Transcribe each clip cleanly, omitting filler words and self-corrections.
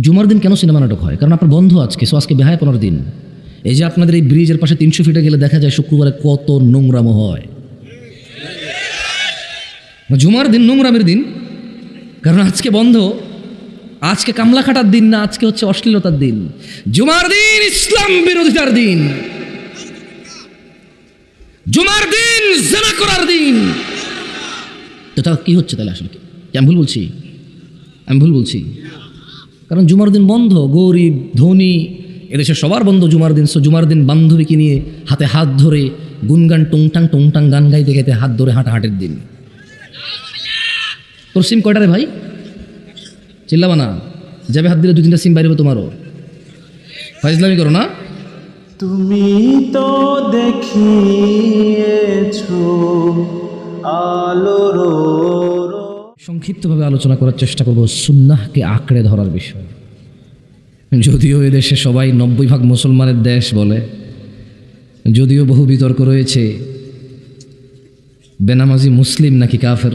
জুমার দিন কেন সিনেমা নাটক হয়? কারণ আপনার বন্ধ আজকে, সো আজকে বেহায়াপনার দিন। এই যে আপনাদের এই ব্রিজের পাশে 300 ফিটে গেলে দেখা যায় শুক্রবারে কত নোংরামো হয়। জুমার দিন নোংরামের দিন, কারণ আজকে বন্ধ, আজকে কামলা খাটার দিন না, আজকে হচ্ছে অশ্লীলতার দিন। জুমার দিন ইসলাম বিরোধিতার দিন, জুমার দিন জিনা করার দিন। এটা কি হচ্ছে তাহলে? আসলে কি আমি ভুল বলছি? আমি ভুল বলছি? কারণ জুমার দিন বন্ধ, গরিব ধনী এদেশে সবার বন্ধ জুমার দিন। সো জুমার দিন বান্ধবীকে নিয়ে হাতে হাত ধরে গুনগান টুংটাং টুংটাং গান গাইতে গাইতে হাত ধরে হাঁটাহাঁটের দিন। তোর সিম কয়টা রে ভাই? চিল্লাবা না, যাবে হাত দিলে 2-3টা সিম বাইরে তোমারও। ফাইজলামি করো না। তুমি তো দেখিয়েছো আলোর। সংক্ষিপ্তভাবে আলোচনা করার চেষ্টা করব সুন্নাহকে আঁকড়ে ধরার বিষয়। যদিও এদেশে সবাই 90% মুসলমানের দেশ বলে, যদিও বহু বিতর্ক রয়েছে বেনামাজি মুসলিম নাকি কাফের,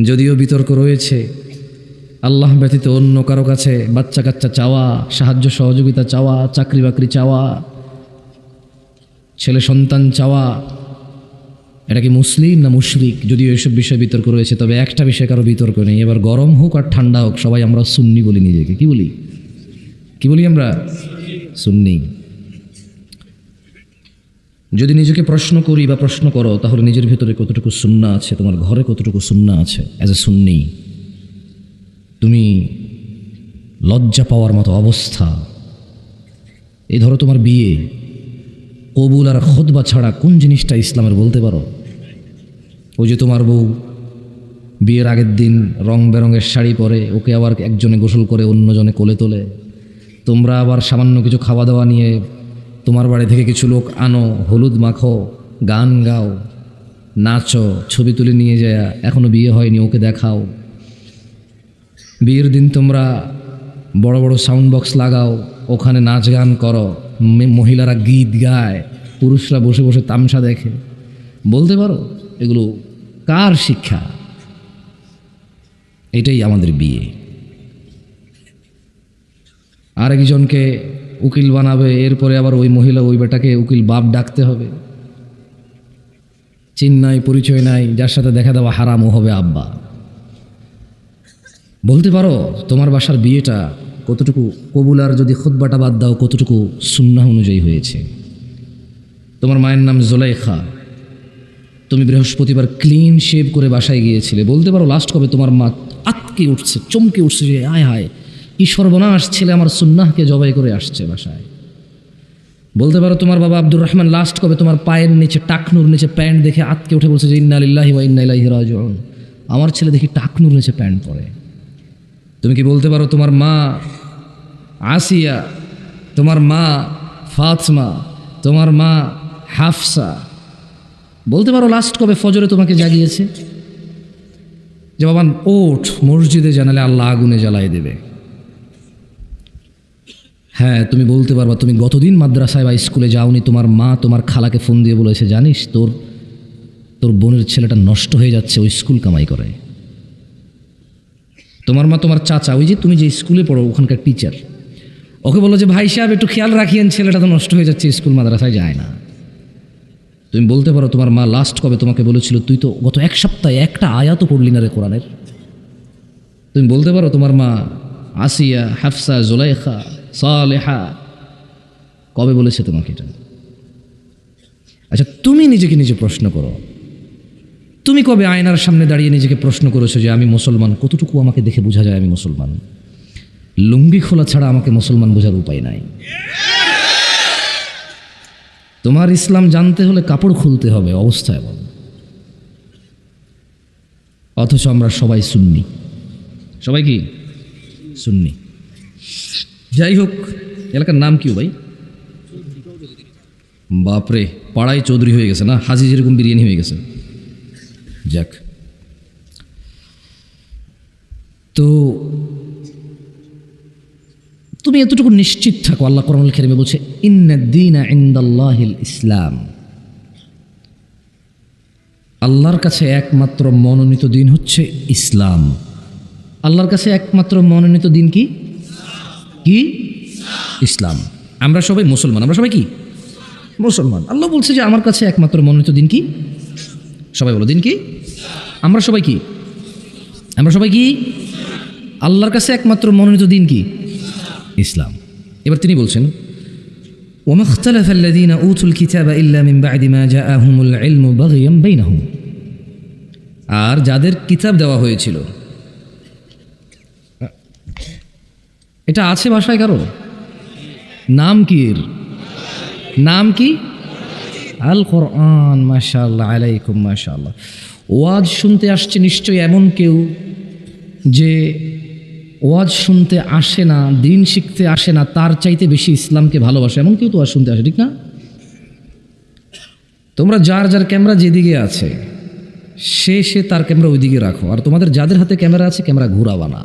যদিও বিতর্ক রয়েছে আল্লাহ ব্যতীত অন্য কারো কাছে বাচ্চা কাচ্চা চাওয়া, সাহায্য সহযোগিতা চাওয়া, চাকরি বাকরি চাওয়া, ছেলে সন্তান চাওয়া, এটা কি মুসলিম না মুশরিক, যদিও এসব বিষয়ে বিতর্ক রয়েছে। তবে একটা বিষয়ে কারো বিতর্ক নেই, এবার গরম হোক আর ঠান্ডা হোক সবাই আমরা সুন্নি বলি নিজেকে। কি বলি? কি বলি আমরা? সুন্নি। যদি নিজেকে প্রশ্ন করি বা প্রশ্ন করো, তাহলে নিজের ভিতরে কতটুকু সুন্নাহ আছে, তোমার ঘরে কতটুকু সুন্নাহ আছে অ্যাজ এ সুন্নি। তুমি লজ্জা পাওয়ার মতো অবস্থা, এই ধরো তোমার বিয়ে, কবুল আর খুতবা ছাড়া কোন জিনিসটা ইসলামের বলতে পারো? ওই যে তোমার বউ বিয়ের আগের দিন রং বেরঙের শাড়ি পরে, ওকে আবার একজনে গোসল করে অন্যজনে কোলে তোলে, তোমরা আবার সামান্য কিছু খাওয়া দাওয়া নিয়ে তোমার বাড়ি থেকে কিছু লোক আনো, হলুদ মাখো, গান গাও, নাচো, ছবি তুলে নিয়ে যায়, এখনো বিয়ে হয়নি ওকে দেখাও। বিয়ের দিন তোমরা বড় বড় সাউন্ড বক্স লাগাও, ওখানে নাচ গান করো, মহিলারা গীত গায়, পুরুষরা বসে বসে তামসা দেখে। বলতে পারো এগুলো কার শিক্ষা? এটাই আমাদের বিয়ে। আরেকজনকে উকিল বানাবে, এরপরে আবার ওই মহিলা ওই বেটাকে উকিল বাপ ডাকতে হবে। চিন নাই, পরিচয় নাই, যার সাথে দেখা দেওয়া হারামও হবে আব্বা। বলতে পারো তোমার বাসার বিয়েটা কতটুকু কবুল, আর যদি খুতবাটা বাদ দাও কতটুকু সুন্নাহ অনুযায়ী হয়েছে? তোমার মায়ের নাম জোলাইখা, তুমি বৃহস্পতিবার ক্লিন শেভ করে বাসায় গিয়েছিলে। বলতে পারো লাস্ট কবে তোমার মা আটকে উঠছে, চমকে উঠছে যে আয় হায় কি সর্বনাশ, ছেলে আমার সুন্নাহকে জবাই করে আসছে বাসায়। বলতে পারো তোমার বাবা আব্দুর রহমান লাস্ট কবে তোমার পায়ের নিচে টাকনুর নিচে প্যান্ট দেখে আটকে উঠে বলছে যে ইন্না লিল্লাহি ওয়া ইন্না ইলাইহি রাজিউন, আমার ছেলে দেখি টাকনুর নিচে প্যান্ট পরে। তুমি কি বলতে পারো তোমার মা আসিয়া, তোমার মা ফাতমা, তোমার মা হাফসা, বলতে পারো লাস্ট কবে ফজরে তোমাকে জাগিয়েছে যে বাবা ওঠ, মসজিদে জানালে আল্লাহ আগুনে জ্বালাই দেবে? হ্যাঁ, তুমি বলতে পারবা তুমি গতদিন মাদ্রাসায় বা স্কুলে যাওনি, তোমার মা তোমার খালাকে ফোন দিয়ে বলেছে জানিস তোর বোনের ছেলেটা নষ্ট হয়ে যাচ্ছে, ওই স্কুল কামাই করে। তোমার মা তোমার চাচা, ওই যে তুমি যে স্কুলে পড়ো ওখানকার টিচার, ওকে বলো যে ভাই সাহেব একটু খেয়াল রাখিয়েন, ছেলেটা তো নষ্ট হয়ে যাচ্ছে, স্কুল মাদ্রাসায় যায় না। তুমি বলতে পারো তোমার মা লাস্ট কবে তোমাকে বলেছিল তুই তো গত এক সপ্তাহে একটা আয়াতও পড়লি না রে কোরআনের? তুমি বলতে পারো তোমার মা আসিয়া, হাফসা, জুলাইখা, সালেহা কবে বলেছে তোমাকে এটা? আচ্ছা, তুমি নিজেকে নিজে প্রশ্ন করো, তুমি কবে আয়নার সামনে দাঁড়িয়ে নিজেকে প্রশ্ন করেছো যে আমি মুসলমান, কতটুকু আমাকে দেখে বোঝা যায় আমি মুসলমান? লুঙ্গি খোলা ছাড়া আমাকে মুসলমান বোঝার উপায় নাই। তোমার ইসলাম জানতে হলে কাপড় খুলতে হবে, অবস্থায় বল। অথচ আমরা সবাই সুন্নি। সবাই কি সুন্নি? যাই হোক, এলাকার নাম কি ভাই? বাপরে, পাড়ায় চৌধুরী হয়ে গেছে না, হাজি যেরকম বিরিয়ানি হয়ে গেছে। যাক, তো তুমি এতটুকু নিশ্চিত থাকো, আল্লাহ কোরআনুল কারীমে বলছে ইন্নাদ-দীনা ইনদাল্লাহিল ইসলাম, আল্লাহর কাছে একমাত্র মনোনীত দিন হচ্ছে ইসলাম। আল্লাহর কাছে একমাত্র মনোনীত দিন কি? কি? ইসলাম। আমরা সবাই মুসলমান। আমরা সবাই কি? মুসলমান। আল্লাহ বলছে যে আমার কাছে একমাত্র মনোনীত দিন কি? সবাই বলো, দিন কি? আমরা সবাই কি? আমরা সবাই কি? আল্লাহর কাছে একমাত্র মনোনীত দিন কি? ইসলাম। এবার তিনি বলছেন وما اختلف الذين اوتوا الكتاب الا من بعد ما جاءهم العلم بغيا بينهم। আর যাদের কিতাব দেওয়া হয়েছিল, এটা আছে ভাষায় কারো? নাম কি এর? নাম কি? আল কোরআন। মাশাআল্লাহ আলাইকুম, মাশাআল্লাহ। ওয়াজ শুনতে আসছে নিশ্চয়ই এমন কেউ যে ওয়াজ শুনতে আসে না, দিন শিখতে আসে না, তার চাইতে বেশি ইসলামকে ভালোবাসে, এমন কেউ তো ওয়াজ শুনতে আসে, ঠিক না? তোমরা যার যার ক্যামেরা যেদিকে আছে সে তার ক্যামেরা ওই দিকে রাখো, আর তোমাদের যাদের হাতে ক্যামেরা আছে ক্যামেরা ঘুরাবা না।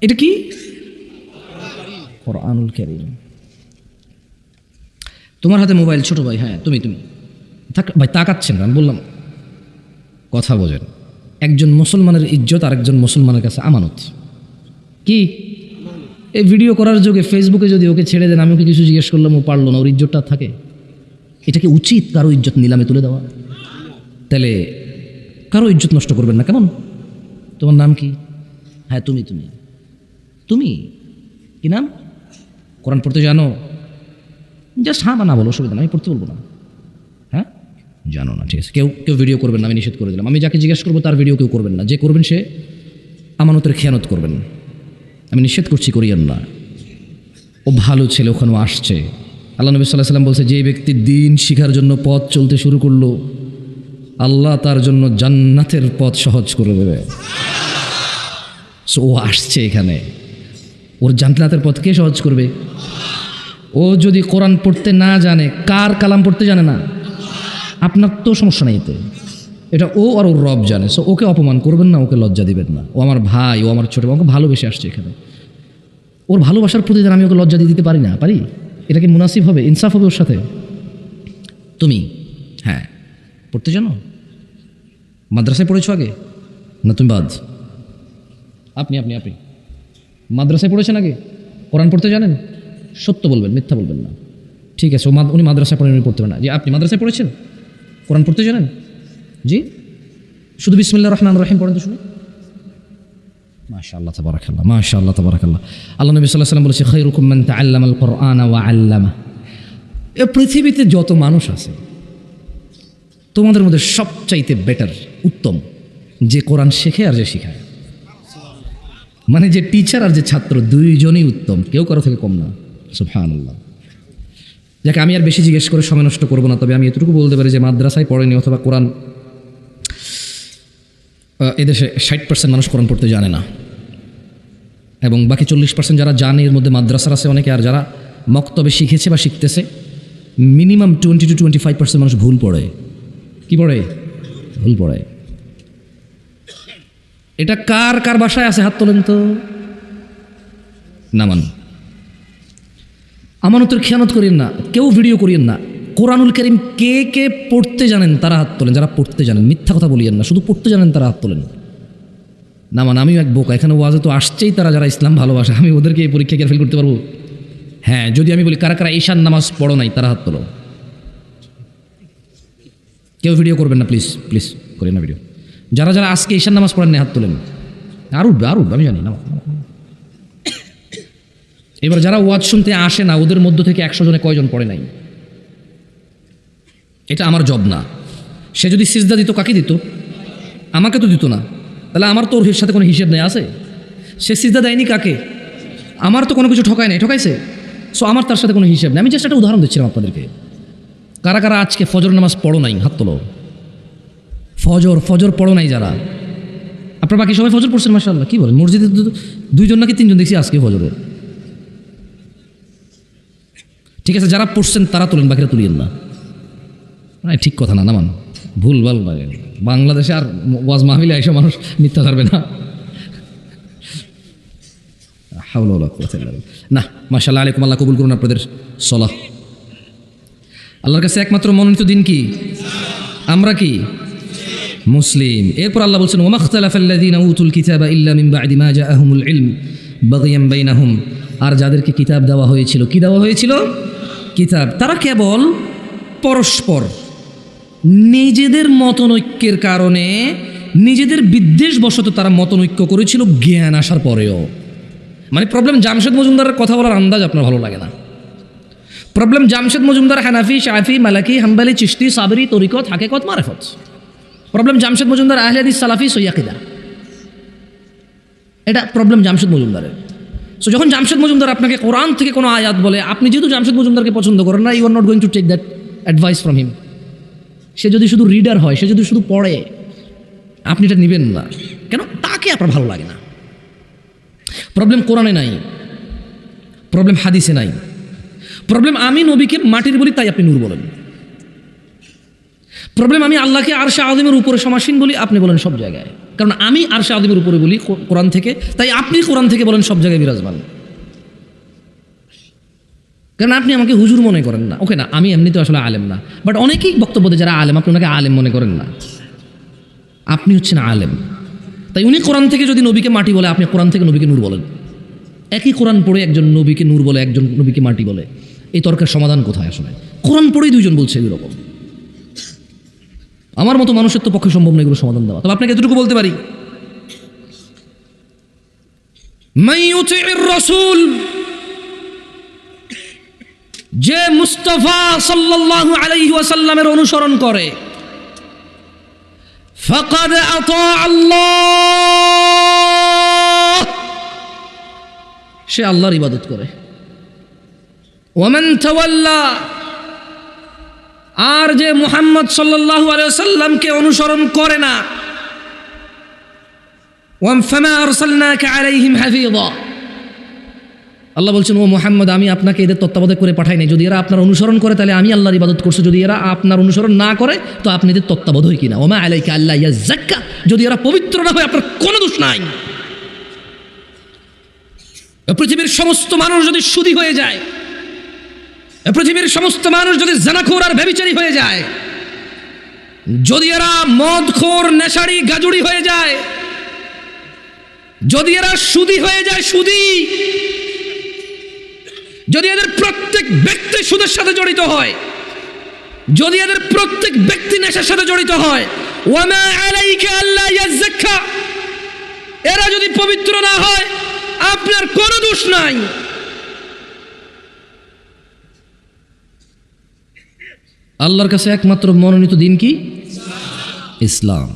এটা কি? কোরআনুল কারীম। তোমার হাতে মোবাইল, ছোট ভাই। হ্যাঁ, তুমি ভাই তাকাচ্ছেন, আমি বললাম কথা বোঝেন। একজন মুসলমানের ইজ্জত আর একজন মুসলমানের কাছে আমানত। কি? এই ভিডিও করার যুগে ফেসবুকে যদি ওকে ছেড়ে দেন, আমি ওকে কিছু জিজ্ঞেস করলাম, ও পারলো না, ওর ইজ্জতটা থাকে। এটা কি উচিত কারো ইজ্জত নিলামে তুলে দেওয়া? তাহলে কারো ইজ্জত নষ্ট করবেন না, কেমন? তোমার নাম কি? হ্যাঁ, তুমি কি নাম? কোরআন পড়তে জানো? জাস্ট হ্যাঁ বা না বলো, অসুবিধা না, আমি পড়তে বলবো না। হ্যাঁ, জানো না, ঠিক আছে। কেউ ভিডিও করবেন না, আমি নিষেধ করে দিলাম। আমি যাকে জিজ্ঞেস করবো তার ভিডিও কেউ করবেন না। যে করবেন সে আমানতের খেয়ানত করবেন। আমি নিষেধ করছি, করিয়েন না। ও ভালো ছেলে, ওখানেও আসছে। আল্লাহ নবী সাল্লাল্লাহু আলাইহি ওয়াসাল্লাম বলছে, যে ব্যক্তি দিন শিখার জন্য পথ চলতে শুরু করলো, আল্লাহ তার জন্য জান্নাতের পথ সহজ করে দেবে। সো ও আসছে এখানে, ওর জান্নাতের পথ কে সহজ করবে? ও যদি কোরআন পড়তে না জানে, কার কালাম পড়তে জানে না, আপনার তো সমস্যা নেই এতে। এটা ও আর ওর রব জানে। সো ওকে অপমান করবেন না, ওকে লজ্জা দিবেন না। ও আমার ভাই, ও আমার ছোট, আমাকে ভালোবেসে আসছে এখানে। ওর ভালোবাসার প্রতিদান আমি ওকে লজ্জা দিয়ে দিতে পারি না? পারি? এটা কি মুনাসিব হবে? ইনসাফ হবে ওর সাথে? তুমি হ্যাঁ পড়তে জানো? মাদ্রাসায় পড়েছো আগে না তুমি বাদ? আপনি মাদ্রাসায় পড়েছেন আগে? কোরআন পড়তে জানেন? সত্য বলবেন, মিথ্যা বলবেন না। ঠিক আছে, উনি মাদ্রাসায় পড়েন, উনি পড়তে পারেন না। জি, আপনি মাদ্রাসায় পড়েছেন? কোরআন পড়তে জানেন? জি, শুধু বিসমিল্লাহির রহমানির রহিম পড়েন তো শুনি। মাশাআল্লাহ তাবারাকাল্লাহ, মাশাআল্লাহ তাবারাকাল্লাহ। আল্লাহ নবী সাল্লাল্লাহু আলাইহি ওয়াসাল্লাম বলেছে, খায়রুকুম মান তাআল্লামাল কুরআনা ওয়া আল্লামা। এই পৃথিবীতে যত মানুষ আছে, তোমাদের মধ্যে সবচাইতে বেটার, উত্তম, যে কোরআন শেখে আর যে শেখায়। মানে যে টিচার আর যে ছাত্র, দুইজনই উত্তম, কেউ কারো থেকে কম না। সুবহানাল্লাহ। যাকে আমি আর বেশি জিজ্ঞেস করে সময় নষ্ট করবো না, তবে আমি এতটুকু বলতে পারি যে মাদ্রাসায় পড়েনি অথবা কোরআন, এদেশে 60% মানুষ কোরআন পড়তে জানে না, এবং বাকি 40% যারা জানে, এর মধ্যে মাদ্রাসার আছে অনেকে, আর যারা মক্তবে শিখেছে বা শিখতেছে, মিনিমাম 20 to 25% মানুষ ভুল পড়ে। কি পড়ে? ভুল পড়ে। এটা কার কার বাসায় আছে? হাত তোলেন তো। নামান। আমানতের খেয়ানত করিয়েন না, কেউ ভিডিও করিয়েন না। কোরআনুল কারীম কে কে পড়তে জানেন তারা হাত তোলেন। যারা পড়তে জানেন, মিথ্যা কথা বলিয়েন না, শুধু পড়তে জানেন তারা হাত তোলেন। নামান। আমিও এক বোকা, এখানে ওয়াজে তো আসছেই তারা যারা ইসলাম ভালোবাসে। আমি ওদেরকে এই পরীক্ষা ফেল করতে পারবো? হ্যাঁ, যদি আমি বলি কারা কারা ঈশান নামাজ পড়ো নাই, তারা হাত তোলো। কেউ ভিডিও করবেন না, প্লিজ প্লিজ করেন না ভিডিও। যারা যারা আজকে ঈশান নামাজ পড়েন না, হাত তোলেন। আর উঠবে, আমি জানি না। এবার যারা ওয়াজ শুনতে আসে না, ওদের মধ্য থেকে 100 জনে কয়জন পড়ে নাই? এটা আমার জব না। সে যদি সিজদা দিত, কাকে দিত? আমাকে তো দিত না। তাহলে আমার তো ওর সাথে কোনো হিসেব নেই আছে? সে সিজদা দেয়নি কাকে? আমার তো কোনো কিছু ঠকায় নাই, ঠকাইছে? সো আমার তার সাথে কোনো হিসেব নেই। আমি জাস্ট একটা উদাহরণ দিচ্ছিলাম আপনাদেরকে। কারা কারা আজকে ফজর নামাজ পড়ো নাই, হাত তোলো। ফজর পড়ো নাই যারা, আপনারা বাকি সবাই ফজর পড়ছেন মাশাআল্লাহ। কি বলেন? মসজিদে 2 জন নাকি 3 জন দেখছি আজকে ফজরে। ঠিক আছে, যারা পড়ছেন তারা তোলেন, বাকিরা তুলিয়েন না। ঠিক কথা না, নামান। ভুল ভাল। বাংলাদেশে আর ওয়াজ মাহফিলে এসব মানুষ মিথ্যা ধরবে না। হাওলা ওয়ালা কুওয়াতা ইল্লা বিল্লাহ। না, মাশাআল্লাহ আলাইকুম, আল্লাহ কবুল করুন আপনাদের সালাহ। আল্লাহর কাছে একমাত্র মনোনীত দিন কি? আমরা কি? মুসলিম। এরপর আল্লাহ বলছেন ওয়া মাখতালাফাল্লাযীনা উতুল কিতাবা ইল্লা মিন বা'দি মা জাআহুমুল ইলম বাগিয়াম বাইনাহুম। আর যাদেরকে কিতাব দেওয়া হয়েছিল, কি দেওয়া হয়েছিল? কিতাব। তারা কেবল পরস্পর নিজেদের মতনৈক্যের কারণে নিজেদের বিদ্বেষবশত তারা মতনৈক্য করেছিল জ্ঞান আসার পরেও। মানে প্রবলেম জামশেদ মজুমদারের কথা বলার আন্দাজ আপনার ভালো লাগে না। প্রবলেম জামশেদ মজুমদার হানাফি, শাফি, মালাকি, হাম্বলি, চিশতি, সাবরি, তরিকত, হাকিকত, মারিফত। প্রবলেম জামশেদ মজুমদার আহলে হাদিস, সালাফি, সহিহ আকীদা। এটা প্রবলেম জামশেদ মজুমদারের। সো যখন জামশেদ মজুমদার আপনাকে কোরআন থেকে কোনো আয়াত বলে, আপনি যেহেতু জামশেদ মজুমদারকে পছন্দ করেন না, you are not going to take that advice from him. সে যদি শুধু রিডার হয়, সে যদি শুধু পড়ে, আপনি এটা নেবেন না। কেন? তাকে আপনার ভালো লাগে না। প্রবলেম কোরআনে নাই, প্রবলেম হাদিসে নাই। প্রবলেম আমি নবীকে মাটির বলি তাই আপনি নূর বলেন। প্রবলেম আমি আল্লাহকে আরশে আযমের উপরে সমাসীন বলি, আপনি বলেন সব জায়গায়। কারণ আমি আরশে আযমের উপরে বলি কোরআন থেকে, তাই আপনি কোরআন থেকে বলেন সব জায়গায় বিরাজমান। কারণ আপনি আমাকে হুজুর মনে করেন না। ওকে না, আমি এমনিতে আসলে আলেম না, বাট অনেকেই বক্তব্য দেয় যারা আলেম, আপনি ওনাকে আলেম মনে করেন না। আপনি হচ্ছেন আলেম। তাই উনি কোরআন থেকে যদি নবীকে মাটি বলে, আপনি কোরআন থেকে নবীকে নূর বলেন। একই কোরআন পড়ে একজন নবীকে নূর বলে, একজন নবীকে মাটি বলে। এই তর্কের সমাধান কোথায়? আসলে কোরআন পড়েই দুইজন বলছে এরকম। আমার মতো মানুষের তো পক্ষে সম্ভব নয় এগুলো সমাধান দেওয়া। তবে আপনাকে এতটুকু বলতে পারি, মান ইউতিইর রাসূল, যে মুস্তাফা সাল্লাল্লাহু আলাইহি ওয়াসাল্লামের অনুসরণ করে, ফাকাদ আতা আল্লাহ, সে আল্লাহর ইবাদত করে। ওয়ামান তাওয়াল্লা, আর যে মুহাম্মদ সাল্লাল্লাহু আলাইহি ওয়াসাল্লামকে অনুসরণ করে না, ফামা আরসালনাকা আলাইহিম হাফিযা, আল্লাহ বলছেন ও মুহাম্মদ, আমি আপনাকে এদের তত্ত্বাবধায়ক করে পাঠাই নাই। যদি এরা আপনার অনুসরণ করে তাহলে আমি আল্লাহর ইবাদত করছি, যদি এরা আপনার অনুসরণ না করে তো আপনি এদের তত্ত্বাবধায়ক কিনা। ওমা আলাইকা আল্লা ইয়াযাক্কা, যদি এরা পবিত্র না হয় আপনার কোনো দোষ নাই। পৃথিবীর সমস্ত মানুষ যদি সুদী হয়ে যায়, পৃথিবীর সমস্ত মানুষ যদি জানাখোর আর ব্যভিচারী হয়ে যায়, যদি এরা মদখোর, নেশাড়ি, গাজুড়ি হয়ে যায়, যদি এরা সুদী হয়ে যায়, সুদী, যদি এদের প্রত্যেক ব্যক্তি সুদের সাথে জড়িত হয়, যদি এদের প্রত্যেক ব্যক্তি নেশার সাথে জড়িত হয়, ওয়ামা আলাইকা আল্লা ইয়াযাক্কা, এরা যদি পবিত্র না হয় আপনার কোনো দোষ নাই। আল্লাহর কাছে একমাত্র মনোনীত দিন কি? ইসলাম।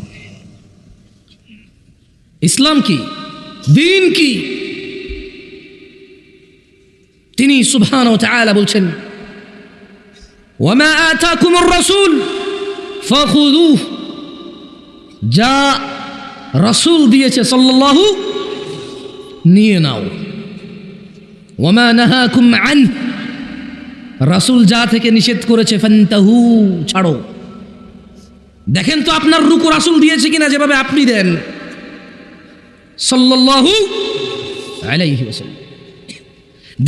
ইসলাম কি? দিন কি? তিনি সুবহানাহু ওয়া তাআলা বলছেন ওয়ামা আতাকুমুর রাসূল ফাখুযুহু, যা রাসূল দিয়েছে সাল্লাল্লাহু, নিয়ে নাও। ওয়ামা নাহাকুম আনহু, রাসূল যা থেকে নিষেধ করেছে ফান্তাহু, ছাড়ো। দেখেন তো আপনার রুকু রাসূল দিয়েছে কিনা যেভাবে আপনি দেন সাল্লাল্লাহু আলাইহি ওয়াসাল্লাম।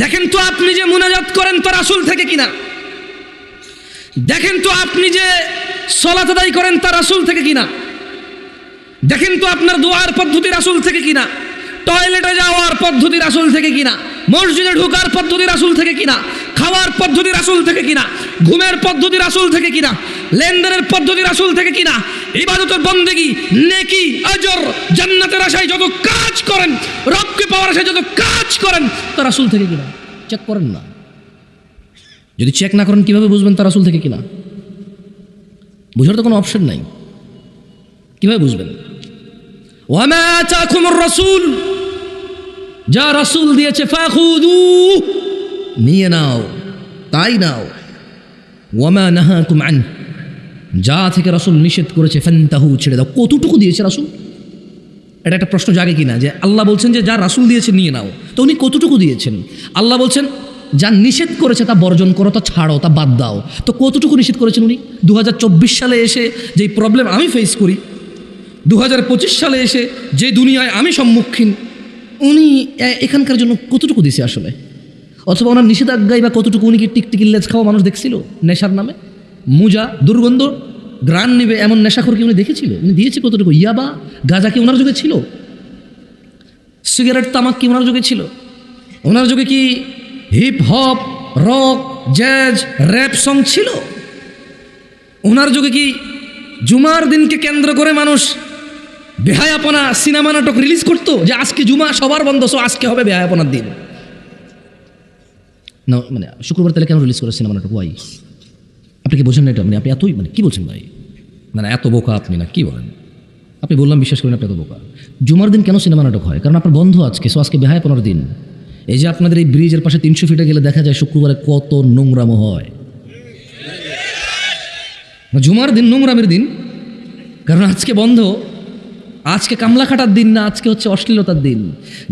দেখেন তো আপনি যে মুনাজাত করেন তা রাসূল থেকে কিনা। দেখেন তো আপনি যে সালাত আদায় করেন তা রাসূল থেকে কিনা। দেখেন তো আপনার দোয়ার পদ্ধতি রাসূল থেকে কিনা, টয়লেটে যাওয়ার পদ্ধতি রাসূল থেকে কিনা, মসজিদে ঢোকার পদ্ধতি রাসূল থেকে কিনা, খাওয়ার পদ্ধতি রাসূল থেকে কিনা, ঘুমের পদ্ধতি রাসূল থেকে কিনা, লেনদেনের পদ্ধতি রাসূল থেকে কিনা, ইবাদতের বন্দেগী, নেকি, আজর, জান্নাতের আশায় যত কাজ করেন, রবকে পাওয়ার আশায় যত কাজ করেন তা রাসূল থেকে কিনা। চেক করেন না। যদি চেক না করেন কিভাবে বুঝবেন তা রাসূল থেকে কিনা? বুঝার তো কোনো অপশন নাই। কিভাবে বুঝবেন? ওয়ামা আতাকুমুর রাসূল, যা রাসূল দিয়েছে ফাখুযু, নিয়ে নাও, তাই নাও। ওয়ামা নাহাকুম আন, যা থেকে রাসূল নিষেধ করেছে ফান্তাহু, ছেড়ে দাও। কতটুকু দিয়েছে রাসূল? এটা একটা প্রশ্ন জাগে কিনা, যে আল্লাহ বলছেন যে যা রাসূল দিয়েছে নিয়ে নাও, তো উনি কতটুকু দিয়েছেন? আল্লাহ বলছেন যা নিষেধ করেছে তা বর্জন করো, তা ছাড়ো, তা বাদ দাও। তো কতটুকু নিষেধ করেছেন উনি? 2024 সালে এসে যেই প্রবলেম আমি ফেস করি, 2025 সালে এসে যে দুনিয়ায় আমি সম্মুখীন, উনি এখানকার জন্য কতটুকু দিছে আসলে? অথবা ওনার নিষেধাজ্ঞায় বা কতটুকু উনি কি টিকটিকির লেজ খাওয়া মানুষ দেখছিল নেশার নামে? মুজা, দুর্গন্ধ, গ্রান নেবে এমন নেশাখোর কি উনি দেখেছিল? উনি দিয়েছে কতটুকু? ইয়াবা গাঁজা কি ওনার যুগে ছিল? সিগারেট তামাক কি ওনার যুগে ছিল? ওনার যুগে কি hip hop rock jazz rap song ছিল? ওনার যুগে কি জুমার দিনকে কেন্দ্র করে মানুষ বেহায়াপনা সিনেমা নাটক রিলিজ করতো যে আজকে জুমা সবার বন্ধ, সো আজকে হবে বেহায়াপনার দিন? না, মানে শুক্রবার তাহলে কেন রিলিজ করে সিনেমা নাটক? ওয়াই? আপনি কি বোঝেন না এটা? মানে আপনি এতই মানে কি বলছেন ভাই? না এত বোকা আপনি, না কি বলেন আপনি? বললাম বিশ্বাস করেন আপনি এত বোকা। জুমার দিন কেন সিনেমা নাটক হয়? কারণ আপনার বন্ধ আজকে, সো আজকে বেহায়াপনার দিন। এই যে আপনাদের এই ব্রিজের পাশে 300 ফিটে গেলে দেখা যায় শুক্রবারে কত নোংরামো হয়। জুমার দিন নোংরামের দিন, কারণ আজকে বন্ধ, আজকে কামলা খাটার দিন না, আজকে হচ্ছে অশ্লীলতার দিন।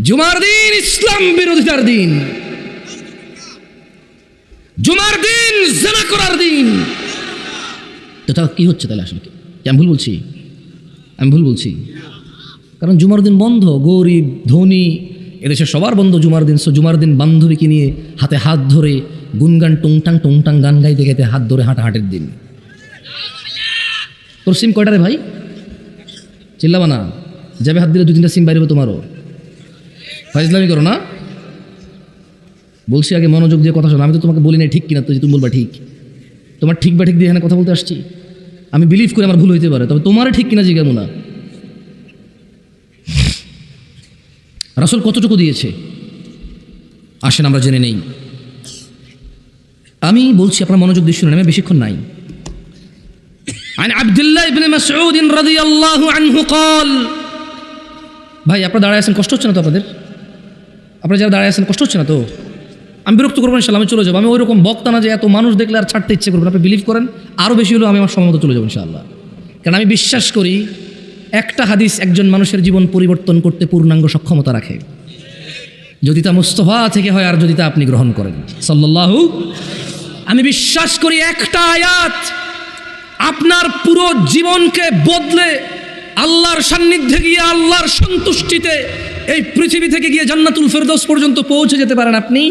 জুমার দিন ইসলাম বিরোধিতার দিন, জুমার দিন জিনা করার দিন। তো তা কি হচ্ছে তাহলে? আসলে কি আমি ভুল বলছি? আমি ভুল বলছি? কারণ জুমার দিন বন্ধ, গরিব ধনী এদেশে সবার বন্ধ জুমার দিন। সো জুমার দিন বান্ধবীকে নিয়ে হাতে হাত ধরে গুনগান টুংটাং গান গাইতে গাইতে হাত ধরে হাঁটাহাঁটির দিন। তোর সিম কয়টা রে ভাই? চিল্লাবা না, যাবে হাত দিলে 2-3টা সিম বাইরে হবে তোমারও। ফাইজলামি করো না, বলছি আগে মনোযোগ দিয়ে কথা শোনো। আমি তো তোমাকে বলি না ঠিক কিনা, তো তুমি বলবা ঠিক। তোমার ঠিক বা ঠিক দিয়ে এখানে কথা বলতে আসছি। আমি বিলিভ করি আমার ভুল হইতে পারে, তবে তোমার ঠিক কিনা জিজ্ঞামু না। রাসূল কতটুকু দিয়েছে আসেন আমরা জেনে নেই। আমি বলছি আপনার মনোযোগ দিয়ে শুনুন, আমি বেশিক্ষণ নাই। عن عبد الله بن مسعود رضي الله عنه قال ভাই আপনারা দাঁড়ায় আছেন, কষ্ট হচ্ছে না তো আপনাদের? আপনারা যারা দাঁড়ায় আছেন কষ্ট হচ্ছে না তো? আমি বিরক্ত করবো ইনশাআল্লাহ, আমি চলে যাবো। আমি ওইরকম বক্তা না যে এত মানুষ দেখলে আর ছাড়তে ইচ্ছে করবেন। আপনি বিলিভ করেন আরও বেশি হলেও আমি আমার সময় মতো চলে যাবো ইনশাআল্লাহ। কারণ আমি বিশ্বাস করি একটা হাদিস একজন মানুষের জীবন পরিবর্তন করতে পূর্ণাঙ্গ সক্ষমতা রাখে, যদি তা মুস্তাফা থেকে হয় আর যদি তা আপনি গ্রহণ করেন সাল্লাল্লাহু। আমি বিশ্বাস করি একটা আয়াত আপনার পুরো জীবনকে বদলে আল্লাহর সান্নিধ্যে গিয়ে আল্লাহর সন্তুষ্টিতে এই পৃথিবী থেকে গিয়ে জান্নাতুল ফেরদৌস পর্যন্ত পৌঁছে যেতে পারেন আপনি,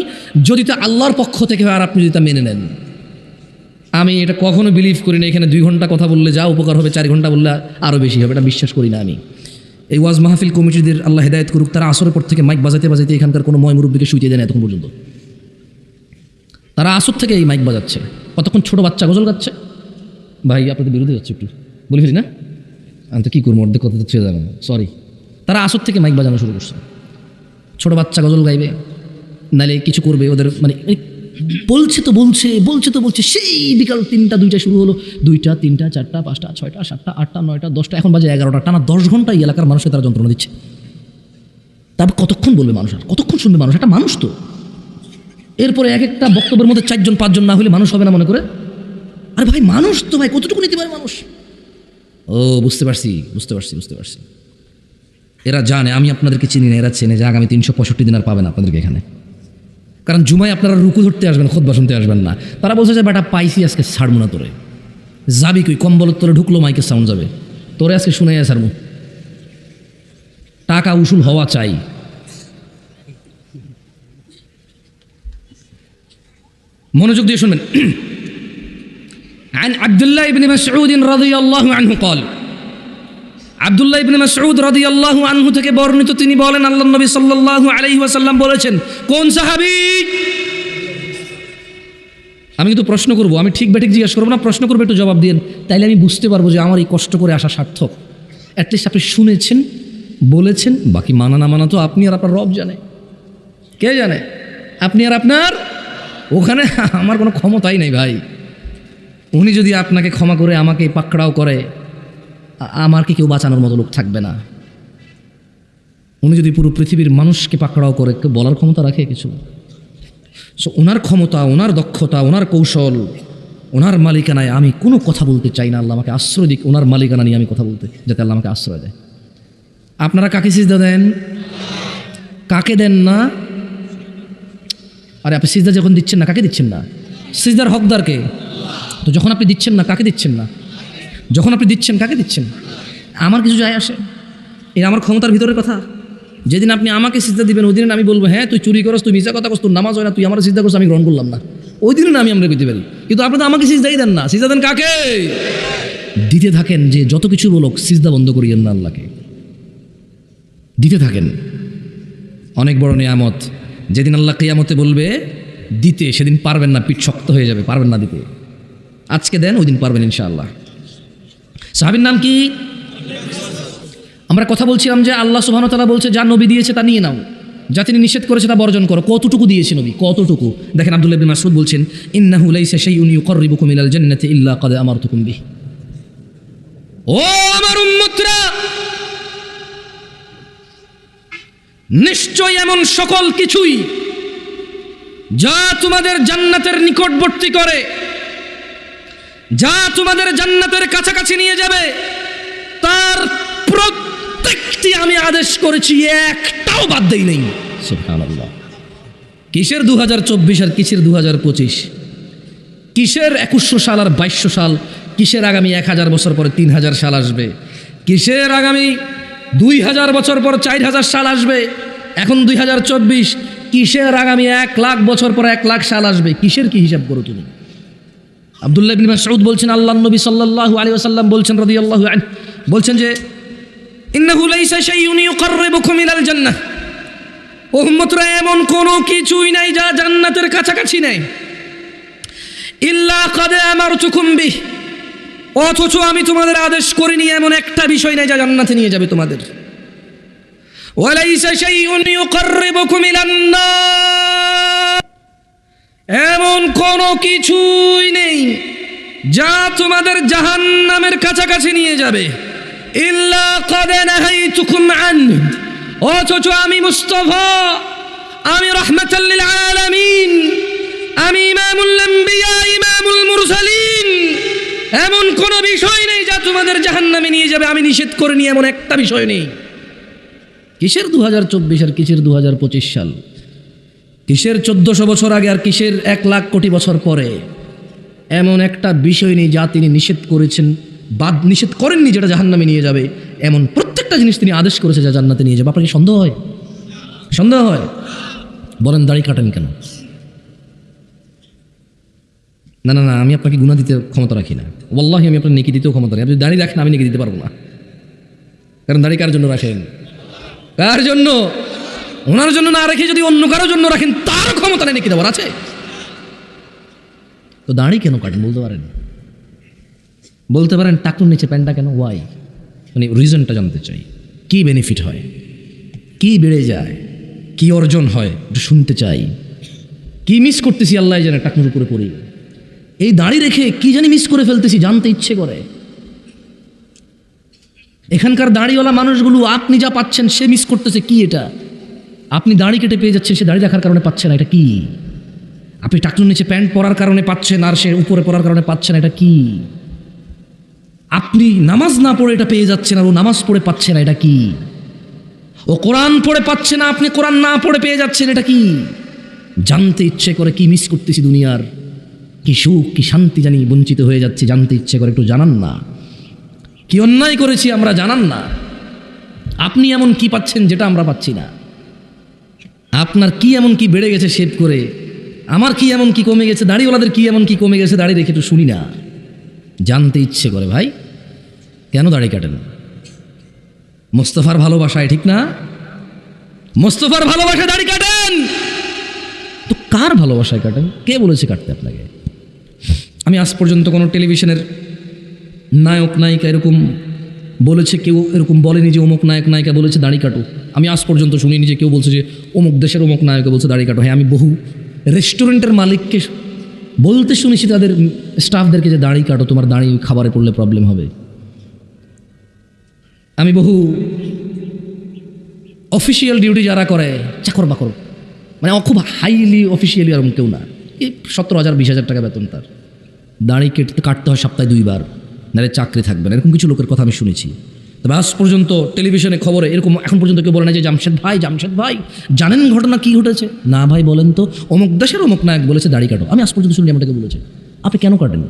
যদি তা আল্লাহর পক্ষ থেকে হয় আর আপনি যদি তা মেনে নেন। আমি এটা কখনো বিলিভ করি না এখানে 2 ঘন্টা কথা বললে যা উপকার হবে 4 ঘন্টা বললে আরও বেশি হবে, এটা বিশ্বাস করি না আমি। এই ওয়াজ মাহফিল কমিটিদের আল্লাহ হেদায়েত করুক, তারা আসরের পর থেকে মাইক বাজাতে বাজাতে এখানকার কোনো ময় মুরব্বীকে শুইতে দেয় না এতক্ষণ পর্যন্ত। তারা আসর থেকে এই মাইক বাজাচ্ছে, কতক্ষণ ছোটো বাচ্চা গজল গাচ্ছে। ভাই আপনাদের বিরোধী হচ্ছে, একটু বলে ফেলি না, আমি তো কী করবো, অর্ধেক কথা তো ছেড়ে যাবে না, সরি। তারা আসর থেকে মাইক বাজানো শুরু করছে, ছোটো বাচ্চা গজল গাইবে, নাহলে কিছু করবে ওদের মানে বলছে তো বলছে সেই বিকাল 3টা 2টা শুরু হলো, 2টা 3টা 4টা 5টা 6টা 7টা 8টা 9টা 10টা, এখন বাজে 11টা, টানা 10 ঘন্টা এই এলাকার মানুষকে তারা যন্ত্রণা দিচ্ছে। তারপর কতক্ষণ বলবে মানুষ, আর কতক্ষণ শুনবে মানুষ? একটা মানুষ তো। এরপরে এক একটা বক্তব্যের মধ্যে 4জন 5জন না হলে মানুষ হবে না মনে করে। আরে ভাই মানুষ তো ভাই, কতটুকু নিতে পারে মানুষ? ও বুঝতে পারছি। এরা জানে আমি আপনাদেরকে চিনি না, এরা চেনে যে আগামী 365 দিন আর পাবেন আপনাদেরকে এখানে। কারণ জুমায় আপনারা রুকু ধরতে আসবেন, খুতবা শুনতে আসবেন না। তারা বলছে যে বেটা পাইছি আজকে ছাড়বো না তোরে, যাবি কই? কম্বলের তোরে ঢুকলো মাইকের সাউন্ড যাবে, তোরে আজকে শুনে ছাড়বো। টাকা উসুল হওয়া চাই। মনোযোগ দিয়ে শুনবেন। عن عبد الله بن مسعود رضي الله عنه قال আব্দুল্লাহ ইবনে মাসউদ রাদিয়াল্লাহু আনহু থেকে বর্ণিত, তিনি বলেন আল্লাহর নবী সাল্লাল্লাহু আলাইহি ওয়াসাল্লাম বলেছেন। কোন সাহাবী? আমি কিন্তু প্রশ্ন করব, আমি ঠিক বা ঠিক জিজ্ঞাসা করবো না, প্রশ্ন করবো, একটু জবাব দিন, তাইলে আমি বুঝতে পারবো যে আমার এই কষ্ট করে আসা সার্থক। অ্যাটলিস্ট আপনি শুনেছেন, বলেছেন, বাকি মানা না মানা তো আপনি আর আপনার রব জানে। কে জানে? আপনি আর আপনার। ওখানে আমার কোনো ক্ষমতাই নেই ভাই। উনি যদি আপনাকে ক্ষমা করে আমাকে পাকড়াও করে, আমাকে কেউ বাঁচানোর মতো লোক থাকবে না। উনি যদি পুরো পৃথিবীর মানুষকে পাকড়াও করে, কেউ বলার ক্ষমতা রাখে কিছু? সো ওনার ক্ষমতা, ওনার দক্ষতা, ওনার কৌশল, ওনার মালিকানায় আমি কোনো কথা বলতে চাই না। আল্লাহ আমাকে আশ্রয় দিক ওনার মালিকানা নিয়ে আমি কথা বলতে, যাতে আল্লাহ আমাকে আশ্রয় দেয়। আপনারা কাকে সিজদা দেন? কাকে দেন না? আরে আপনি সিজদা যখন দিচ্ছেন না, কাকে দিচ্ছেন না? সিজদার হকদারকে। তো যখন আপনি দিচ্ছেন না, কাকে দিচ্ছেন না? যখন আপনি দিচ্ছেন, কাকে দিচ্ছেন? আমার কিছু যায় আসে? এটা আমার ক্ষমতার ভিতরের কথা। যেদিন আপনি আমাকে সিজদা দিবেন, ওই দিন আমি বলবো হ্যাঁ তুই চুরি করস, তুই মিছা কথা করস, তোর নামাজ হয় না, তুই আমার সিজদা করস, আমি গ্রহণ করলাম না। ওই দিনও না আমরা কইতে পারি, কিন্তু আপনি তো আমাকে সিজদাই দেন না। সিজদা দেন কাকে? দিতে থাকেন, যে যত কিছু বলুক সিজদা বন্ধ করিয়েন না আল্লাহকে, দিতে থাকেন। অনেক বড় নিয়ামত, যেদিন আল্লাহ কিয়ামতে বলবে দিতে, সেদিন পারবেন না, পিঠ শক্ত হয়ে যাবে, পারবেন না দিতে। আজকে দেন, ওই দিন পারবেন ইনশাআল্লাহ। সাহাবীর নাম কি? আমরা কথা বলছিলাম যে আল্লাহ সুবহানাহু ওয়া তাআলা বলছে যা নবী দিয়েছে তা নিয়ে নাও, যা তিনি নিষেধ করেছে তা বর্জন করো। কতটুকু দিয়েছে নবী, কতটুকু? দেখেন আব্দুল্লাহ ইবনে মাসউদ বলছেন, ইন্নাহু লাইসা শাইউন ইউকাররিবুকুম ইলাল জান্নাতি ইল্লা ক্বাদ আমারতুকুম বিহি। ও আমার উম্মতরা, নিশ্চয় এমন সকল কিছুই যা তোমাদের জান্নাতের নিকটবর্তী করে, যা তোমাদের জান্নাতের কাছাকাছি নিয়ে যাবে, তার প্রত্যেকটি আমি আদেশ করেছি, একটাও বাদ দেই নাই। সুবহানাল্লাহ। কিসের 2024 আর কিসের 2025, কিসের 2100 সাল আর 2200 সাল, কিসের আগামী 1000 বছর পরে 3000 সাল আসবে, কিসের আগামী 2000 বছর পর 4000 সাল আসবে, এখন 2024, কিসের আগামী 1,00,000 বছর পর 1,00,000 সাল আসবে, কিসের কি হিসাব করো তুমি? আব্দুল্লাহ ইবনে মাসউদ বলছেন, আল্লাহর নবী সাল্লাল্লাহু আলাইহি ওয়াসাল্লাম বলছেন রাদিয়াল্লাহু আনহু, বলছেন যে ইন্নাহু লাইসা শাইউন ইউকাররিবুকুম ইলাল জান্নাহ, ও উম্মতরা এমন কোনো কিছুই নাই যা জান্নাতের কাছাকাছি নেই, ইল্লা ক্বাদ আমারতুকুম বিহি, অথচ আমি তোমাদের আদেশ করিনি এমন একটা বিষয় নাই যা জান্নাতে নিয়ে যাবে তোমাদের। ওয়ালাইসা শাইউন ইউকাররিবুকুম ইলান নার, এমন কোনো কিছুই নেই যা তোমাদের জাহান্নামের কাছাকাছি নিয়ে যাবে, ইল্লা ক্বাদ নাহাইতুকুম আনহু, অথচ আমি মুস্তাফা, আমি রাহমাতাল লিল আলামিন, আমি ইমামুল আম্বিয়া ইমামুল মুরসালিন, এমন কোনো বিষয় নেই যা তোমাদের জাহান্নামে নিয়ে যাবে, আমি নিষেধ করিনি এমন একটা বিষয় নেই। কিসের 2024 আর কিসের 2025 সাল, কিসের 1400 বছর আগে আর কিসের 1,00,000 কোটি বছর পরে, এমন একটা বিষয় নেই যা তিনি নিষেধ করেছেন, নিষেধ করেননি যেটা জাহান্নামে নিয়ে যাবে, এমন প্রত্যেকটা জিনিস তিনি আদেশ করেছে যা জান্নাতে নিয়ে যাবে। আপনার কি সন্দেহ হয়? সন্দেহ হয়? বলেন দাড়ি কাটেন কেন? না না না, আমি আপনাকে গুনাহ দিতে ক্ষমতা রাখি না, ওয়াল্লাহি আমি আপনার নেকি দিতেও ক্ষমতা রাখি। আপনি দাড়ি রাখেন, আমি নেকি দিতে পারবো না। কারণ দাড়ি কার জন্য রাখেন? কার জন্য? ওনার জন্য না রেখে যদি অন্য কারোর জন্য রাখেন, তার ক্ষমতা নেই নেকি দেওয়ার আছে। তো দাড়ি কেন কাটেন বলতে পারেন? বলতে পারেন টাকুর নিচে প্যান্টটা কেন? ওয়াই? মানে রিজনটা জানতে চাই। কি বেনিফিট হয়, কি বেড়ে যায়, কি অর্জন হয়, একটু শুনতে চাই। কি মিস করতেছি আল্লাহ জানে টাকুর উপরে পড়ি, এই দাড়ি রেখে কি জানি মিস করে ফেলতেছি, জানতে ইচ্ছে করে। এখানকার দাড়িওয়ালা মানুষগুলো আপনি যা পাচ্ছেন সে মিস করতেছে কি? এটা আপনি দাড়ি কেটে পেয়ে যাচ্ছেন, সে দাড়ি রাখার কারণে পাচ্ছে না, এটা কি? আপনি টাকুর নিচে প্যান্ট পরার কারণে পাচ্ছেন আর সে উপরে পরার কারণে পাচ্ছে না, এটা কি? আপনি নামাজ না পড়ে এটা পেয়ে যাচ্ছেন আর ও নামাজ পড়ে পাচ্ছে না, এটা কি? ও কোরআন পড়ে পাচ্ছে না, আপনি কোরআন না পড়ে পেয়ে যাচ্ছেন, এটা কি? জানতে ইচ্ছে করে কি মিস করতেছি দুনিয়ার, কি সুখ কি শান্তি জানি বঞ্চিত হয়ে যাচ্ছে, জানতে ইচ্ছে করে, একটু জানান না। কি অন্যায় করেছি আমরা, জানান না। আপনি এমন কি পাচ্ছেন যেটা আমরা পাচ্ছি না? আপনার কি এমন কি বেড়ে গেছে শেভ করে, আমার কি এমন কি কমে গেছে, দাড়িওয়ালাদের কি এমন কি কমে গেছে দাড়ি রেখে, একটু শুনি না। জানতে ইচ্ছে করে ভাই, কেন দাড়ি কাটেন? মোস্তফার ভালোবাসায়, ঠিক না? মোস্তফার ভালোবাসায় দাড়ি কাটেন। তো কার ভালোবাসায় কাটেন? কে বলেছে কাটতে আপনাকে? আমি আজ পর্যন্ত কোনো টেলিভিশনের নায়ক নায়িকা এরকম বলেছে, কেউ এরকম বলেনি যে অমুক নায়ক নায়িকা বলেছে দাড়ি কাটো। আমি আজ পর্যন্ত শুনিনি যে কেউ বলছে যে অমুক দেশের অমুক নায়িকা বলছে দাড়ি কাটো। হ্যাঁ, আমি বহু রেস্টুরেন্টের মালিককে বলতে শুনেছি তাদের স্টাফদেরকে যে দাড়ি কাটো, তোমার দাড়ি খাবারে পড়লে প্রবলেম হবে। আমি বহু অফিসিয়াল ডিউটি যারা করে, চাকর বাকর, মানে খুব হাইলি অফিসিয়ালি এরকম কেউ না, এই 17,000 20,000 টাকা বেতন, তার দাড়ি কাটতে হয় সপ্তাহে 2 বার, নাহলে চাকরি থাকবে না, এরকম কিছু লোকের কথা আমি শুনেছি। তবে আজ পর্যন্ত টেলিভিশনে খবরে এরকম এখন পর্যন্ত কেউ বলে না যে জামশেদ ভাই জানেন ঘটনা কি ঘটেছে? না ভাই বলেন তো, অমুক দেশের অমুক নায়ক বলেছে দাড়ি কাটো। আমি আজ পর্যন্ত শুনি আমাকে বলেছে। আপনি কেন কাটেন?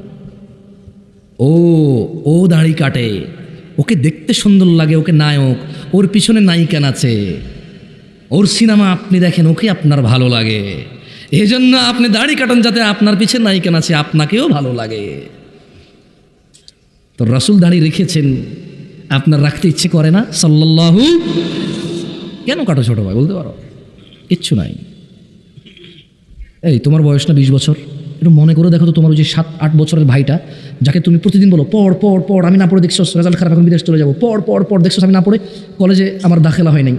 ও দাড়ি কাটে, ওকে দেখতে সুন্দর লাগে, ওকে নায়ক, ওর পিছনে নায়িকা আছে, ওর সিনেমা আপনি দেখেন, ওকে আপনার ভালো লাগে, এই জন্য আপনি দাড়ি কাটান যাতে আপনার পিছনে নায়িকা আছে আপনাকেও ভালো লাগে। তো রাসূল দাড়ি রেখেছেন, আপনার রাখতে ইচ্ছে করে না? সাল্লাল্লাহু, কেন কাটো ছোট ভাই, বলতে পারো? কিচ্ছু নাই। এই তোমার বয়স না 20 বছর, একটু মনে করে দেখো তো, তোমার ওই যে 7-8 বছরের ভাইটা, যাকে তুমি প্রতিদিন বলো পড় পড় পড়, আমি না পড়ে দেখছো রেজাল্ট খারাপ, এখন বিদেশ চলে যাবো, পড় পড় পড়, দেখছো আমি না পড়ে কলেজে আমার দাখিলা হয় নাই,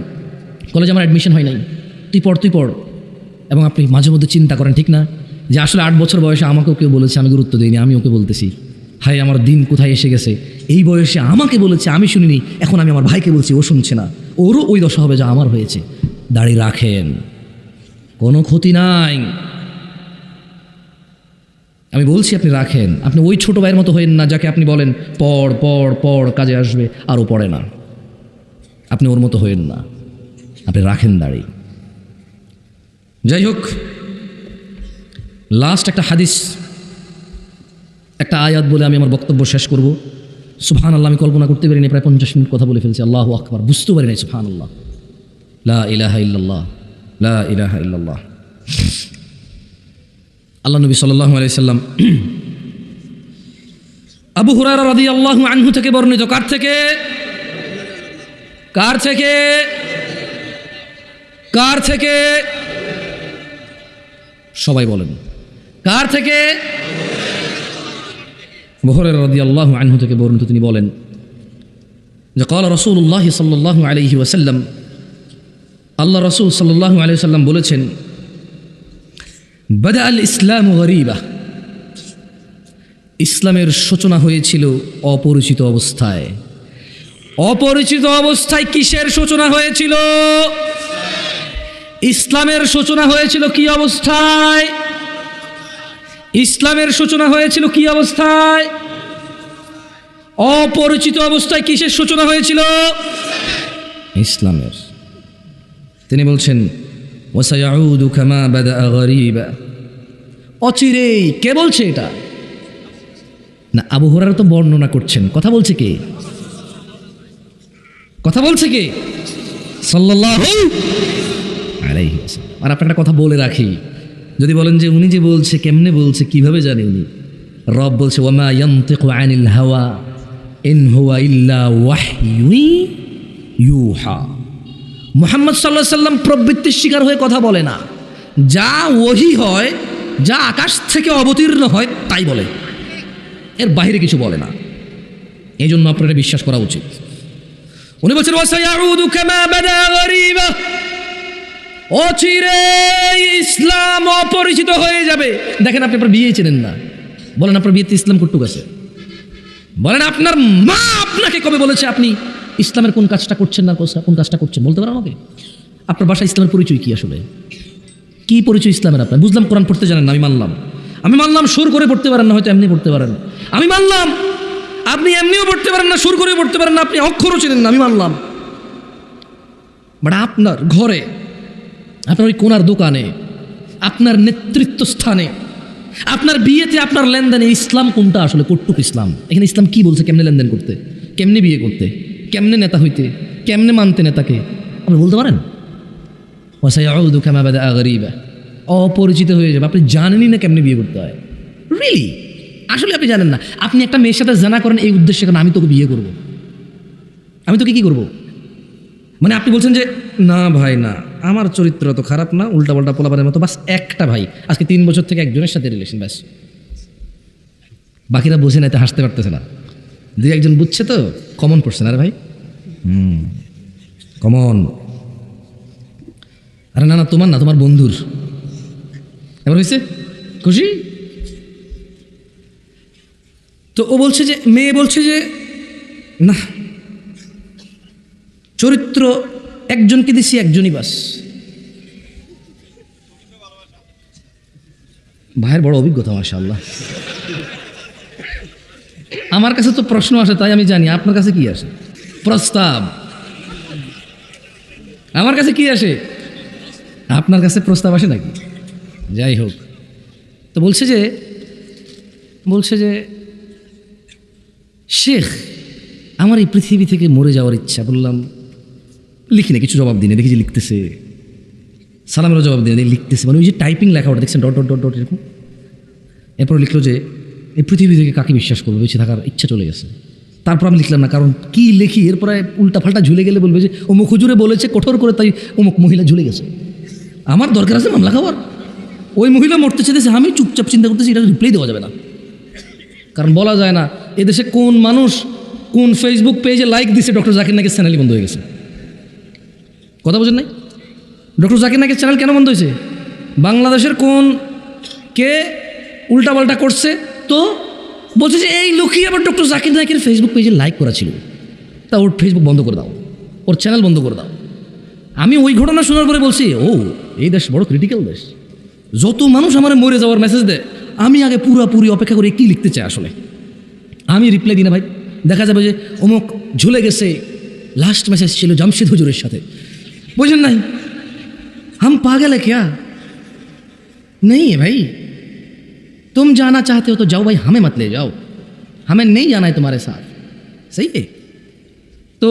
কলেজে আমার অ্যাডমিশন হয় নাই, তুই পড়। এবং আপনি মাঝে মধ্যে চিন্তা করেন, ঠিক না, যে আসলে 8 বছর বয়সে আমাকেও কেউ বলেছে, আমি গুরুত্ব দিইনি, আমি ওকে বলতেছি, হায় আমার দিন কোথায় এসে গেছে, এই বয়সে আমাকে বলেছে আমি শুনিনি, এখন আমি আমার ভাইকে বলছি ও শুনছে না, ওরও ওই দশা হবে যা আমার হয়েছে। দাড়ি রাখেন, কোনো ক্ষতি নাই। আমি বলছি আপনি রাখেন, আপনি ওই ছোট ভাইয়ের মতো হয়েন না যাকে আপনি বলেন পড় পড় পড়, কাজে আসবে, আরও পড়ে না। আপনি ওর মতো হয়েন না, আপনি রাখেন দাড়ি। যাই হোক, লাস্ট একটা হাদিস, একটা আয়াত বলে আমি আমার বক্তব্য শেষ করব। সুবহানাল্লাহ, আমি কল্পনা করতে পারিনি, প্রায় 50 মিনিট কথা বলে ফেলছি। আল্লাহু আকবার, বুঝতে পারি নাই। সুবহানাল্লাহ, লা ইলাহা ইল্লাল্লাহ, লা ইলাহা ইল্লাল্লাহ। আল্লাহ নবী সাল্লাল্লাহু আলাইহি সাল্লাম আবু হুরায়রা রাদিয়াল্লাহু আনহু থেকে বর্ণিত। কার থেকে? কার থেকে? কার থেকে? সবাই বলেন, কার থেকে? আবু হুরায়রা রাদিয়াল্লাহু আনহু থেকে বর্ণিত। তিনি বলেন যে قال রাসূলুল্লাহ সাল্লাল্লাহু আলাইহি ওয়াসাল্লাম, আল্লাহ রাসূল সাল্লাল্লাহু আলাইহি ওয়াসাল্লাম বলেছেন, বাদা আল ইসলাম গরীবা, ইসলামের সূচনা হয়েছিল অপরিচিত অবস্থায়। অপরিচিত অবস্থায় কিসের সূচনা হয়েছিল? ইসলামের সূচনা হয়েছিল কি অবস্থায়? ইসলামের সূচনা হয়েছিল কি অবস্থায়? অপরিচিত অবস্থায়। কিসের সূচনা হয়েছিল? ইসলামের। তিনি বলছেন ওয়াসায়াউদু কামা বাদা গরীবা, অচিরেই। কে বলছে এটা? না, আবু হুরায়রা তো বর্ণনা করছেন। কথা বলছে কে? কথা বলছে কে? সাল্লাল্লাহু আলাইহি ওয়াসাল্লাম। আর আপনার একটা কথা বলে রাখি, যদি বলেন যে উনি যে বলছে কেমনে বলছে, কিভাবে জানে উনি? রব বলছে ওয়ামা ইয়ানতিকু আনিল হাওয়া ইন হুয়া ইল্লা ওয়াহয়ু ইউহা। মুহাম্মদ সাল্লাল্লাহু আলাইহি ওয়াসাল্লাম প্রবৃত্তির শিকার হয়ে কথা বলে না। যা ওহী হয়, যা আকাশ থেকে অবতীর্ণ হয় তাই বলে, এর বাইরে কিছু বলে না। এই জন্য আপনারা বিশ্বাস করা উচিত। উনি বলছেন ওয়াসায়াউদু কামা বাদা গরীবা, অচিরে ইসলাম অপরিচিত হয়ে যাবে। দেখেন, আপনি আপনার বিয়ে চেনেন না, বলেন আপনার বিয়েতে ইসলাম কটুক আছে। বলেন আপনার মা আপনাকে কবে বলেছে আপনি ইসলামের কোন কাজটা করছেন না কোন কাজটা করছেন? বলতে পারেন আমাকে? আপনার বাসায় ইসলামের পরিচয় কি? আসলে কি পরিচয় ইসলামের আপনার? বুঝলাম কোরআন পড়তে জানেন না, আমি মানলাম সুর করে পড়তে পারেন না, হয়তো এমনি পড়তে পারেন, আমি মানলাম। আপনি এমনিও পড়তে পারেন না, সুর করে পড়তে পারেন না, আপনি অক্ষরও চেনেন না, আমি মানলাম। বাট আপনার ঘরে, আপনার ওই কোনার দোকানে, আপনার নেতৃত্ব স্থানে, আপনার বিয়েতে, আপনার লেনদেনে ইসলাম কোনটা আসলে? কটুক ইসলাম। এখানে ইসলাম কি বলছে? কেমনে লেনদেন করতে, কেমনে বিয়ে করতে, কেমনে নেতা হইতে, কেমনে মানতে নেতাকে? আপনি বলতে পারেন? ওয়াসায়াউদু কামা বাদা গরীবা, অপরিচিত হয়ে যাবে। আপনি জানেনই না কেমনে বিয়ে করতে হয়। রিয়েলি আসলে আপনি জানেন না। আপনি একটা মেয়ের সাথে জানা করেন এই উদ্দেশ্যে, কারণ আমি তোকে বিয়ে করব, আমি তোকে কি করব। মানে আপনি বলছেন যে না ভাই না, আমার চরিত্র তো খারাপ না, উল্টাপাল্টা পোলাপানের মতো, বাস একটা ভাই আজকে 3 বছর থেকে একজনের সাথে রিলেশন, ব্যাস। বাকিরা বোঝে না, এতে হাসতে পারতেছে না। 2-1 বুঝছে তো, কমন পড়ছে না রে ভাই, কমন। আরে না না, তোমার না, তোমার বন্ধুর। এবার হয়েছে খুশি? তো ও বলছে যে, মেয়ে বলছে যে না, চরিত্র একজনকে দিছি, একজনই বাস। ভাইয়ের বড় অভিজ্ঞতা মাশাআল্লাহ। আমার কাছে তো প্রশ্ন আসে, তাই আমি জানি। আপনার কাছে কি আসে? প্রস্তাব। আমার কাছে কি আসে? আপনার কাছে প্রস্তাব আসে নাকি? যাই হোক, তো বলছে যে শেখ, আমার এই পৃথিবী থেকে মরে যাওয়ার ইচ্ছা। বললাম লিখি না, কিছু জবাব দিনে, দেখি যে লিখতেছে, সালামেরও জবাব দিনে, লিখতেছে, মানে ওই যে টাইপিং লেখা ওটা দেখছেন, ডট ডট ডট ডট এরকম। এরপর লিখলো যে এই পৃথিবী থেকে কাকে বিশ্বাস করবো, বেঁচে থাকার ইচ্ছা চলে গেছে। তারপর আমি লিখলাম না, কারণ কি লিখি এরপরে উল্টাপাল্টা ঝুলে গেলে বলবে যে অমুক হুজুরে বলেছে কঠোর করে, তাই অমুক মহিলা ঝুলে গেছে। আমার দরকার আছে মামলা খাওয়ার? ওই মহিলা মরতে চেয়েছে, আমি চুপচাপ চিন্তা করতেছি এটা রিপ্লাই দেওয়া যাবে না, কারণ বলা যায় না এদেশে কোন মানুষ কোন ফেসবুক পেজে লাইক দিছে ডক্টর জাকির নাইকের চ্যানেলই বন্ধ হয়ে গেছে। কথা বোঝেন নাই? ডক্টর জাকির নাইকের চ্যানেল কেন বন্ধ হয়েছে? বাংলাদেশের কোন কে উল্টাপাল্টা করছে, তো বলছে যে এই লোকই আবার ডক্টর জাকির নাইকের ফেসবুক পেজে লাইক করা ছিল, তা ওর ফেসবুক বন্ধ করে দাও, ওর চ্যানেল বন্ধ করে দাও। আমি ওই ঘটনা শোনার পরে বলছি, ও এই দেশ বড় ক্রিটিক্যাল দেশ, যত মানুষ আমার মরে যাওয়ার মেসেজ দেয় আমি আগে পুরোপুরি অপেক্ষা করে কী লিখতে চাই আসলে। আমি রিপ্লাই দিই না ভাই, দেখা যাবে যে অমুক ঝুলে গেছে, লাস্ট মেসেজ ছিল জামশেদ হুজুরের সাথে। বুঝেন নাই? हम पागल है क्या? नहीं है भाई, तुम जाना चाहते हो तो जाओ भाई, हमें मत ले जाओ, हमें नहीं जाना है तुम्हारे साथ। सही है? তো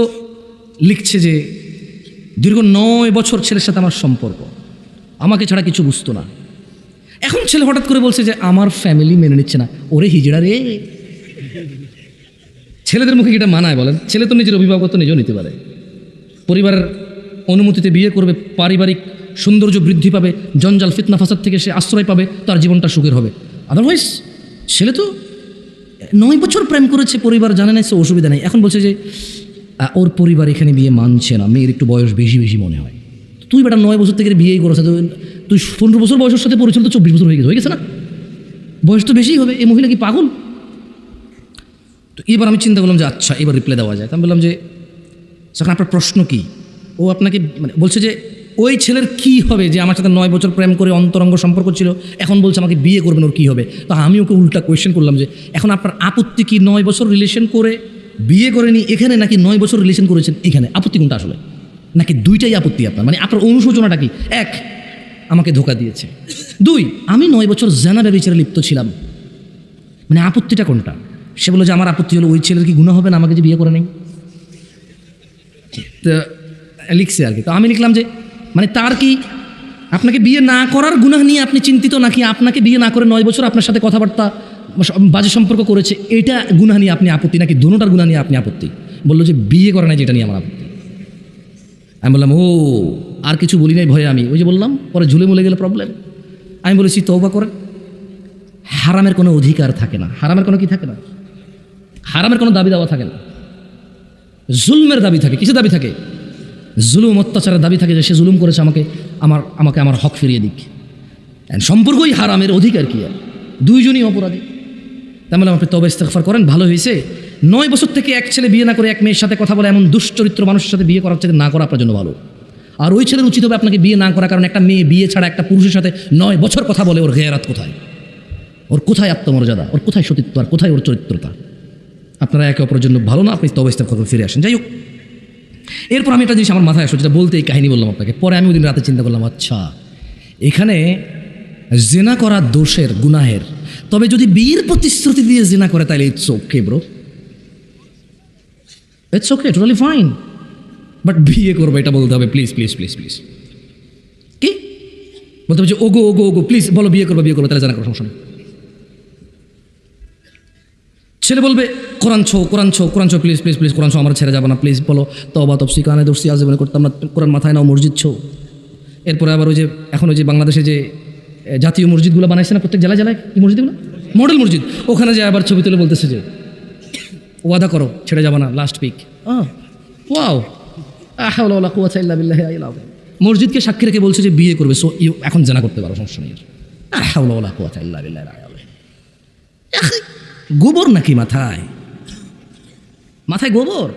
লিখছে যে দীর্ঘ 9 বছর ছেলের সাথে আমার সম্পর্ক, আমাকে ছাড়া কিছু বুঝতো না। এখন ছেলে হঠাৎ করে বলছে যে আমার ফ্যামিলি মেনে নিচ্ছে না। ওরে হিজড়া রে, ছেলেদের মুখে এটা মানায় বলেন? ছেলে তো নিজের অভিভাবকত্ব নিজেও নিতে পারে, পরিবারের অনুমতিতে বিয়ে করবে, পারিবারিক সৌন্দর্য বৃদ্ধি পাবে, জঞ্জাল ফিতনা ফাসাদ থেকে সে আশ্রয় পাবে, তার জীবনটা সুখের হবে। আদারওয়াইজ ছেলে তো 9 বছর প্রেম করেছে, পরিবার জানে না, সে অসুবিধা নেই। এখন বলছে যে ওর পরিবার এখানে বিয়ে মানছে না, মেয়ের একটু বয়স বেশি বেশি মনে হয়। তুই বেটা 9 বছর থেকে বিয়েই করেছে, তুই 15 বছর বয়সের সাথে পরিচয় তো 24 বছর হয়ে গেছে না, বয়স তো বেশিই হবে। এই মহিলা কি পাগল? তো এবার আমি চিন্তা করলাম যে আচ্ছা এবার রিপ্লাই দেওয়া যায়। আমি বললাম যে যখন আপনার প্রশ্ন কি, ও আপনাকে মানে বলছে যে ওই ছেলের কি হবে যে আমার সাথে 9 বছর প্রেম করে অন্তরঙ্গ সম্পর্ক ছিল, এখন বলছে আমাকে বিয়ে করবেন, ওর কী হবে? তো আমি ওকে উল্টা কোয়েশ্চেন করলাম যে এখন আপনার আপত্তি কি 9 বছর রিলেশন করে বিয়ে করেনি এখানে, নাকি 9 বছর রিলেশন করেছেন এখানে? আপত্তি কোনটা আসলে? নাকি দুইটাই আপত্তি আপনার? মানে আপনার অনুশোচনাটা কি? 1, আমাকে ধোকা দিয়েছে, 2, আমি 9 বছর জানা ব্যভিচারে লিপ্ত ছিলাম, মানে আপত্তিটা কোনটা? সে বললো যে আমার আপত্তি হলো ওই ছেলের কি গুনাহ হবে না আমাকে যে বিয়ে করে নেই? তো লিখছে আর কি। তো আমি লিখলাম যে মানে তার কি আপনাকে বিয়ে না করার গুনাহ নিয়ে আপনি চিন্তিত, নাকি আপনাকে বিয়ে না করে 9 বছর আপনার সাথে কথাবার্তা বাজে সম্পর্ক করেছে এটা গুনাহ নিয়ে আপনি আপত্তি, নাকি দোনোটার গুনাহ নিয়ে আপনি আপত্তি? বললো যে বিয়ে করে নাই যেটা নিয়ে আমার আপত্তি। আমি বললাম ও, আর কিছু বলি নাই ভয়ে আমি, ওই যে বললাম পরে ঝুলে মুলে গেলে প্রবলেম। আমি বলেছি তওবা করেন, হারামের কোনো অধিকার থাকে না, হারামের কোনো কি থাকে না, হারামের কোনো দাবি দাওয়া থাকে না, জুলমের দাবি থাকে। কিসের দাবি থাকে? জুলুম অত্যাচারের দাবি থাকে, যে সে জুলুম করেছে, আমাকে আমার হক ফিরিয়ে দিক। সম্পর্কই হারামের, অধিকার কি? আর দুইজনই অপরাধী। তেমন আপনি তবে ইস্তেগফার করেন, ভালো হয়েছে 9 বছর থেকে এক ছেলে বিয়ে না করে এক মেয়ের সাথে কথা বলে, এমন দুশ্চরিত্র মানুষের সাথে বিয়ে করার চাইতে না করা আপনার জন্য ভালো। আর ওই ছেলের উচিত হবে আপনাকে বিয়ে না করা, কারণ একটা মেয়ে বিয়ে ছাড়া একটা পুরুষের সাথে 9 বছর কথা বলে, ওর গেরাত কোথায়? ওর কোথায় আত্মমর্যাদা? ওর কোথায় সতীত্ব? আর কোথায় ওর চরিত্রতা? আপনারা একে অপরের জন্য ভালো না, আপনি তওবা ইস্তেগফার করে ফিরে আসেন। যাই হোক, এরপর আমি একটা জিনিস আমার মাথায় আসলো, যেটা বলতে এই কাহিনী বললাম আপনাকে। পরে আমি ওই দিন রাতে চিন্তা করলাম, আচ্ছা এখানে জিনা করা দোষের, গুনাহের, তবে যদি বিয়ের প্রতিশ্রুতি দিয়ে জিনা করে তাহলে it's okay bro, it's okay, totally fine. But বিয়ে করবো এটা বলতে হবে, প্লিজ প্লিজ প্লিজ প্লিজ। কি বলতে হবে যে ওগো ওগো ওগো প্লিজ বলো বিয়ে করবো, তাহলে জানা করার সমস্যা নেই। ছেলে বলবে কোরআন ছো প্লিজ প্লিজ প্লিজ, কোরআন ছো, আমার ছেড়ে যাবে না প্লিজ, বলো তওবা তফসি কানে দর্শি আজীবনে করতাম না, কোরআন মাথায় নাও, মসজিদ ছো। এরপরে আবার ওই যে এখন ওই যে বাংলাদেশে যে জাতীয় মসজিদগুলো বানাইছে না, প্রত্যেক জেলায় জেলায়, কি মসজিদগুলো, মডেল মসজিদ, ওখানে যে আবার ছবি তুলে বলতেছে যে ওয়াদা করো ছেড়ে যাবে না, লাস্ট পিক। ওয়াও, আহাউলা কুওয়াতা ইল্লা বিল্লাহি আল আযীম। মসজিদকে সাক্ষী রেখে বলছে যে বিয়ে করবে, সো এখন জানা করতে পারো, সমস্যা নেই। আহাউলা কুওয়াতা ইল্লা বিল্লাহি আল আযীম। গোবর নাকি মাথায় গোবর?